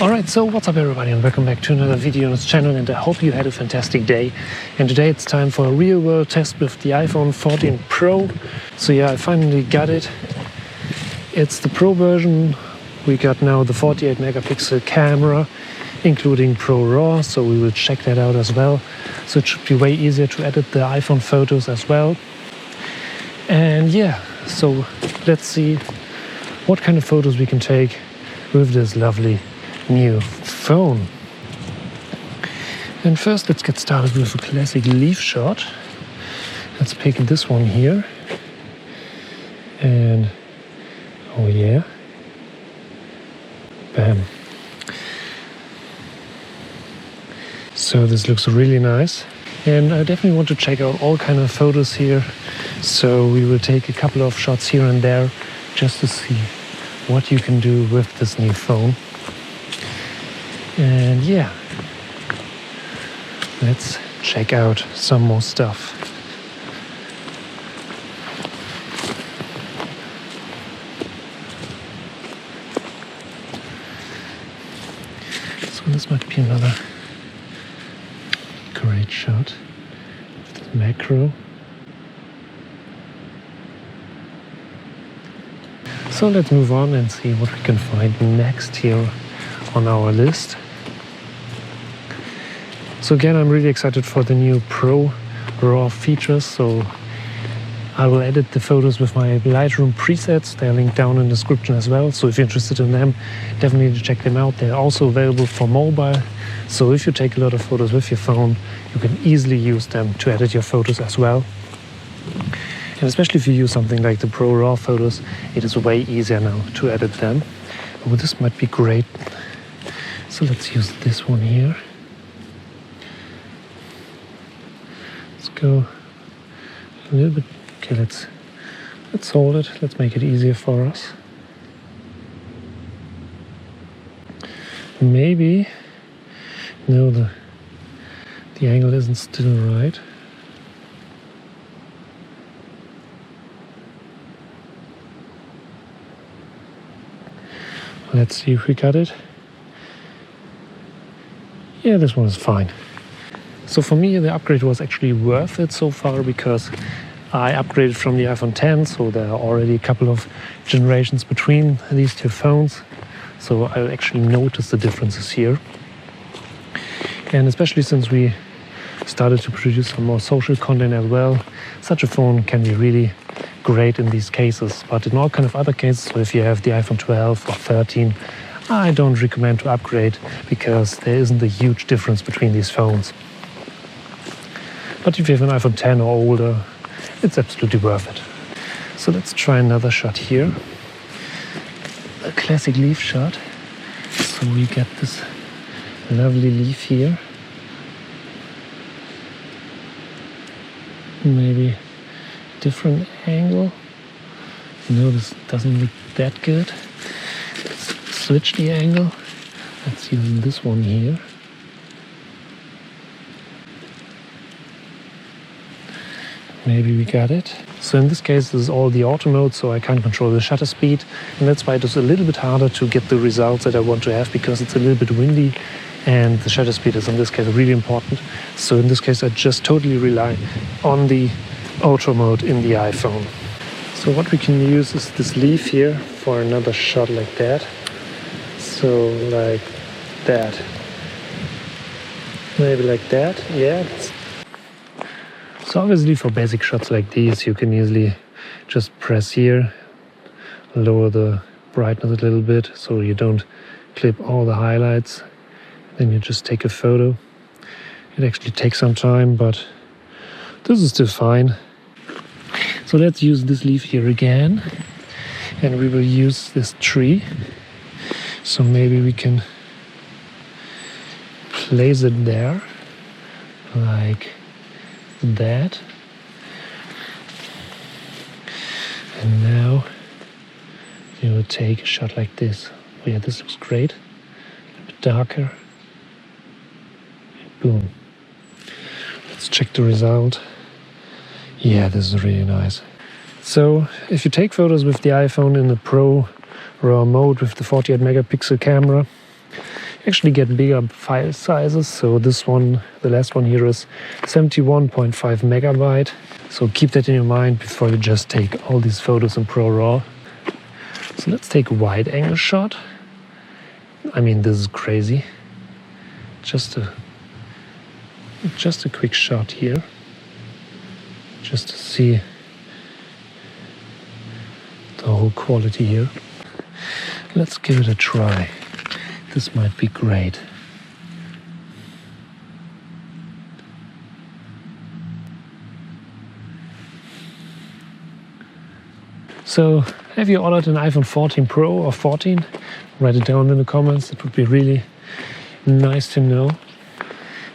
Alright, so what's up everybody and welcome back to another video on this channel, and I hope you had a fantastic day. And today it's time for a real world test with the iPhone 14 Pro. So yeah, I finally got it. It's the Pro version. We got now the 48 megapixel camera, including Pro RAW, so we will check that out as well. So it should be way easier to edit the iPhone photos as well. And yeah, so let's see what kind of photos we can take with this lovely new phone. And first let's get started with a classic leaf shot. Let's pick this one here. And oh yeah, bam. So this looks really nice, and I definitely want to check out all kind of photos here. So we will take a couple of shots here and there just to see what you can do with this new phone. And yeah, let's check out some more stuff. So this might be another great shot of the macro. So let's move on and see what we can find next here on our list. So again, I'm really excited for the new Pro RAW features. So I will edit the photos with my Lightroom presets. They're linked down in the description as well. So if you're interested in them, definitely check them out. They're also available for mobile. So if you take a lot of photos with your phone, you can easily use them to edit your photos as well. And especially if you use something like the Pro RAW photos, it is way easier now to edit them. Oh, this might be great. So let's use this one here. Let's go a little bit. Okay, let's hold it. Let's make it easier for us. Maybe no, the angle isn't still right. Let's see if we got it. Yeah, this one is fine. So for me, the upgrade was actually worth it so far, because I upgraded from the iPhone 10, so there are already a couple of generations between these two phones. So I actually noticed the differences here. And especially since we started to produce some more social content as well, such a phone can be really great in these cases. But in all kind of other cases, so if you have the iPhone 12 or 13, I don't recommend to upgrade, because there isn't a huge difference between these phones. But if you have an iPhone 10 or older, it's absolutely worth it. So let's try another shot here. A classic leaf shot. So we get this lovely leaf here. Maybe different angle. No, this doesn't look that good. Let's switch the angle. Let's use this one here. Maybe we got it. So in this case, this is all the auto mode, so I can't control the shutter speed. And that's why it is a little bit harder to get the results that I want to have, because it's a little bit windy and the shutter speed is in this case really important. So in this case, I just totally rely on the auto mode in the iPhone. So what we can use is this leaf here for another shot like that. So like that. Maybe like that, yeah. So obviously for basic shots like these, you can easily just press here, lower the brightness a little bit so you don't clip all the highlights. Then you just take a photo. It actually takes some time, but this is still fine. So let's use this leaf here again, and we will use this tree. So maybe we can place it there, like that. And now you will take a shot like this. Oh yeah, this looks great. A bit darker. Boom. Let's check the result. Yeah, this is really nice. So if you take photos with the iPhone in the Pro RAW mode with the 48 megapixel camera, actually get bigger file sizes. So this one, the last one here, is 71.5 megabyte. So keep that in your mind before you just take all these photos in ProRAW. So let's take a wide angle shot. I mean, this is crazy. Just a quick shot here, just to see the whole quality here. Let's give it a try. This might be great. So, have you ordered an iPhone 14 Pro or 14? Write it down in the comments. It would be really nice to know.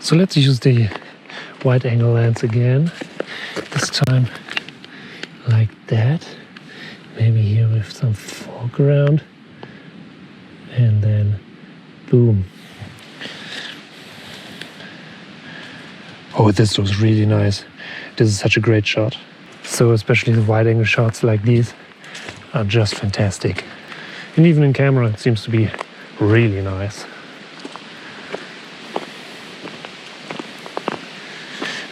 So let's use the wide angle lens again. This time like that. Maybe here with some foreground. And then boom. Oh, this looks really nice. This is such a great shot. So especially the wide angle shots like these are just fantastic. And even in camera it seems to be really nice.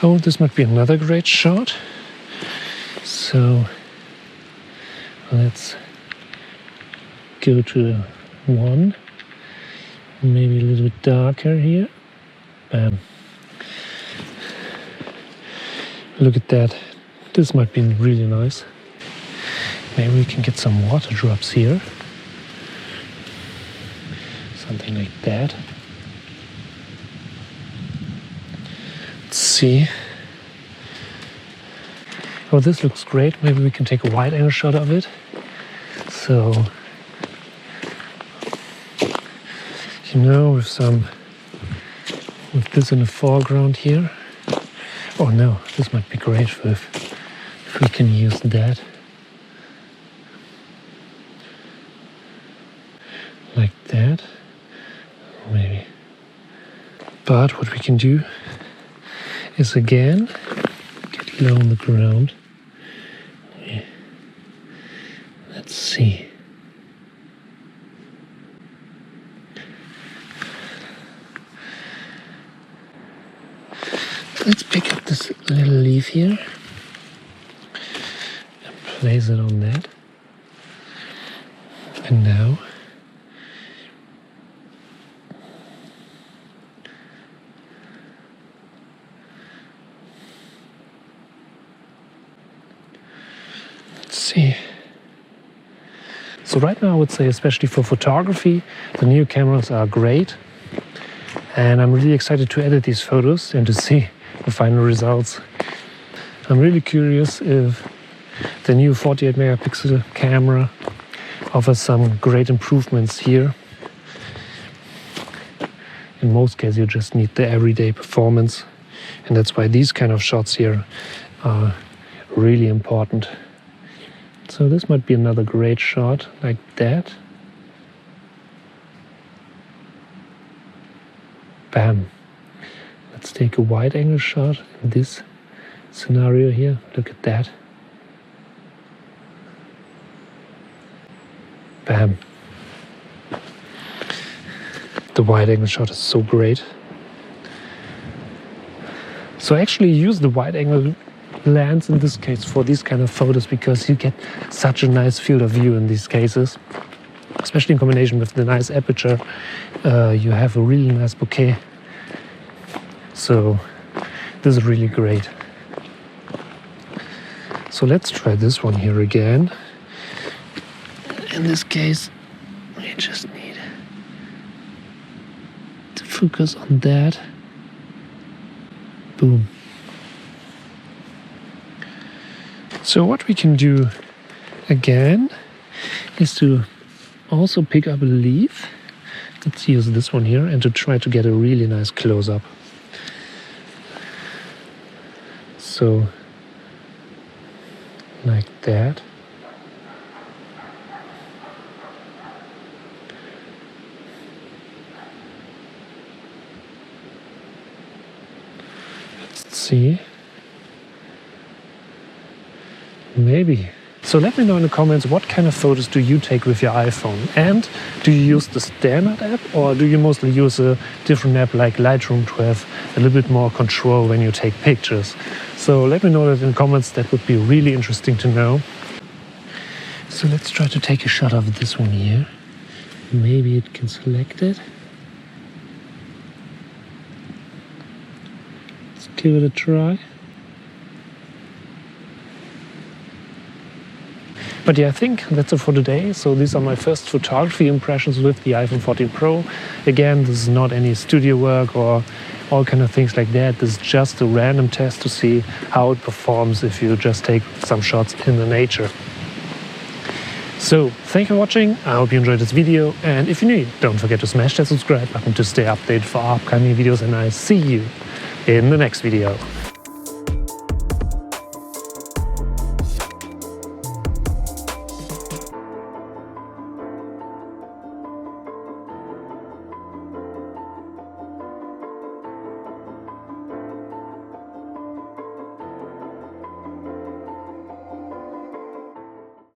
Oh, this might be another great shot. So let's go to one. Maybe a little bit darker here. Bam. Look at that. This might be really nice. Maybe we can get some water drops here. Something like that. Let's see. Oh, this looks great. Maybe we can take a wide angle shot of it. So, you know, with this in the foreground here. Oh no, this might be great if we can use that. Like that, maybe. But what we can do is again get low on the ground. Yeah. Let's see. Let's pick up this little leaf here and place it on that. And now see. So right now I would say, especially for photography, the new cameras are great. And I'm really excited to edit these photos and to see the final results. I'm really curious if the new 48 megapixel camera offers some great improvements here. In most cases you just need the everyday performance, and that's why these kind of shots here are really important. So this might be another great shot like that. Bam. Let's take a wide angle shot in this scenario here. Look at that. Bam. The wide angle shot is so great. So I actually use the wide angle lens in this case for these kind of photos because you get such a nice field of view in these cases. Especially in combination with the nice aperture, you have a really nice bokeh. So this is really great. So let's try this one here again. In this case, we just need to focus on that. Boom. So what we can do again is to also pick up a leaf. Let's use this one here and to try to get a really nice close-up. So, like that. Let's see. Maybe So let me know in the comments what kind of photos do you take with your iPhone, and do you use the standard app or do you mostly use a different app like Lightroom to have a little bit more control when you take pictures? So let me know that in the comments, that would be really interesting to know. So let's try to take a shot of this one here. Maybe it can select it. Let's give it a try. But yeah, I think that's it for today. So these are my first photography impressions with the iPhone 14 Pro. Again, this is not any studio work or all kind of things like that. This is just a random test to see how it performs if you just take some shots in the nature. So thank you for watching. I hope you enjoyed this video. And if you're new, don't forget to smash that subscribe button to stay updated for upcoming videos. And I'll see you in the next video.